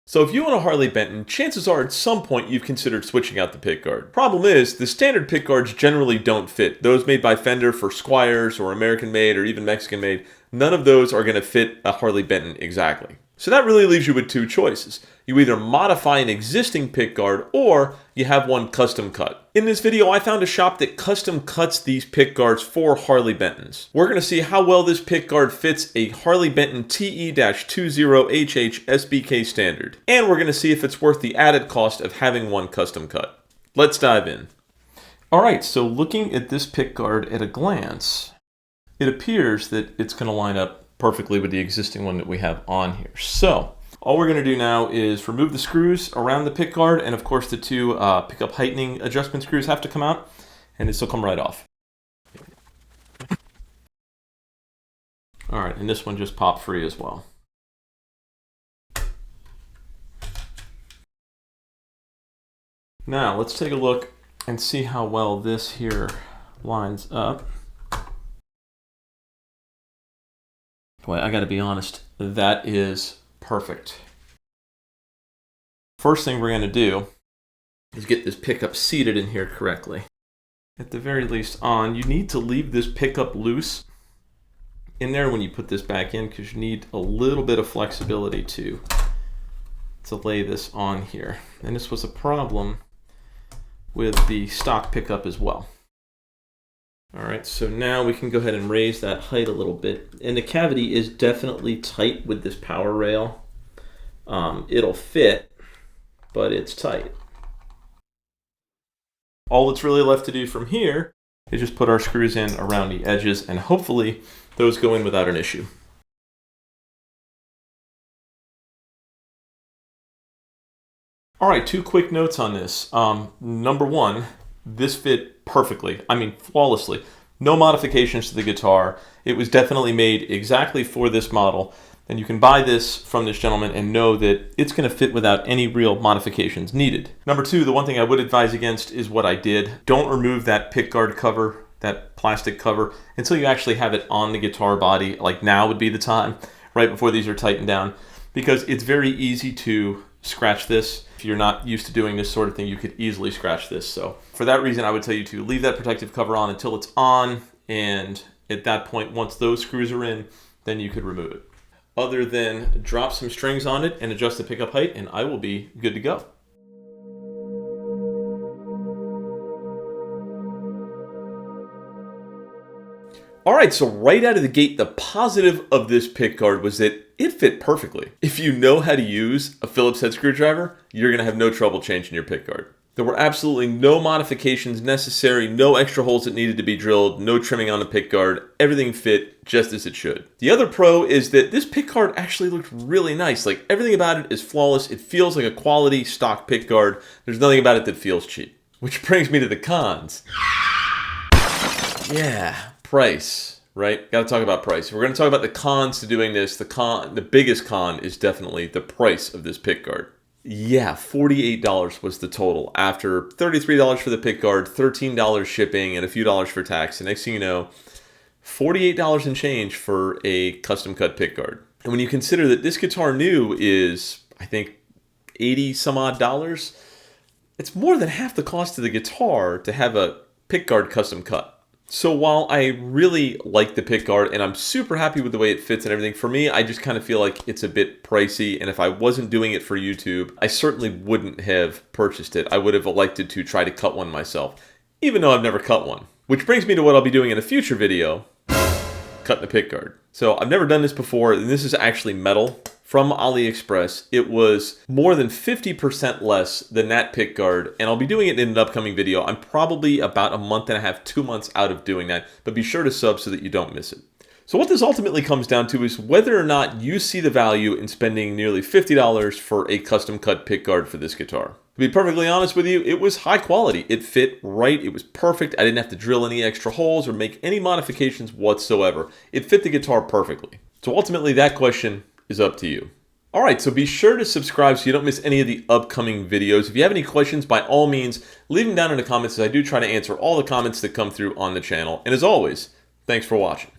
So if you own a Harley Benton, chances are at some point you've considered switching out the pickguard. Problem is, the standard pickguards generally don't fit. Those made by Fender for Squires or American made or even Mexican made, none of those are going to fit a Harley Benton exactly. So that really leaves you with two choices. You either modify an existing pickguard or you have one custom cut. In this video, I found a shop that custom cuts these pickguards for Harley Bentons. We're going to see how well this pickguard fits a Harley Benton TE-20HH SBK standard. And we're going to see if it's worth the added cost of having one custom cut. Let's dive in. Alright, so looking at this pickguard at a glance, it appears that it's going to line up perfectly with the existing one that we have on here. So all we're going to do now is remove the screws around the pickguard, and of course the two pickup heightening adjustment screws have to come out, and this will come right off. Alright, and this one just popped free as well. Now let's take a look and see how well this here lines up. Boy, I gotta be honest, that is perfect. First thing we're gonna do is get this pickup seated in here correctly. At the very least you need to leave this pickup loose in there when you put this back in, because you need a little bit of flexibility to lay this on here. And this was a problem with the stock pickup as well. Alright, so now we can go ahead and raise that height a little bit. And the cavity is definitely tight with this power rail. It'll fit, but it's tight. All that's really left to do from here is just put our screws in around the edges, and hopefully those go in without an issue. Alright, two quick notes on this. Number one, this fit perfectly. I mean, flawlessly. No modifications to the guitar. It was definitely made exactly for this model. And you can buy this from this gentleman and know that it's going to fit without any real modifications needed. Number two, the one thing I would advise against is what I did. Don't remove that pickguard cover, that plastic cover, until you actually have it on the guitar body. Like now would be the time, right before these are tightened down. Because it's very easy to scratch this. If you're not used to doing this sort of thing, you could easily scratch this. So for that reason, I would tell you to leave that protective cover on until it's on, and at that point, once those screws are in, then you could remove it. Other than drop some strings on it and adjust the pickup height, and I will be good to go. Alright, so right out of the gate, the positive of this pickguard was that it fit perfectly. If you know how to use a Phillips head screwdriver, you're going to have no trouble changing your pickguard. There were absolutely no modifications necessary, no extra holes that needed to be drilled, no trimming on the pickguard. Everything fit just as it should. The other pro is that this pickguard actually looked really nice. Like, everything about it is flawless. It feels like a quality stock pickguard. There's nothing about it that feels cheap. Which brings me to the cons. Yeah, price, right? Got to talk about price. If we're going to talk about the cons to doing this, the biggest con is definitely the price of this pickguard. Yeah, $48 was the total after $33 for the pickguard, $13 shipping, and a few dollars for tax. The next thing you know, $48 and change for a custom cut pickguard. And when you consider that this guitar new is, I think, 80 some odd dollars, it's more than half the cost of the guitar to have a pickguard custom cut. So while I really like the pickguard and I'm super happy with the way it fits and everything, for me, I just kind of feel like it's a bit pricey. And if I wasn't doing it for YouTube, I certainly wouldn't have purchased it. I would have elected to try to cut one myself, even though I've never cut one. Which brings me to what I'll be doing in a future video, cutting the pickguard. So I've never done this before, and this is actually metal from AliExpress. It was more than 50% less than that pickguard, and I'll be doing it in an upcoming video. I'm probably about a month and a half, 2 months out of doing that, but be sure to sub so that you don't miss it. So what this ultimately comes down to is whether or not you see the value in spending nearly $50 for a custom cut pickguard for this guitar. To be perfectly honest with you, it was high quality. It fit right. It was perfect. I didn't have to drill any extra holes or make any modifications whatsoever. It fit the guitar perfectly. So ultimately, that question is up to you. Alright, so be sure to subscribe so you don't miss any of the upcoming videos. If you have any questions, by all means, leave them down in the comments, as I do try to answer all the comments that come through on the channel. And as always, thanks for watching.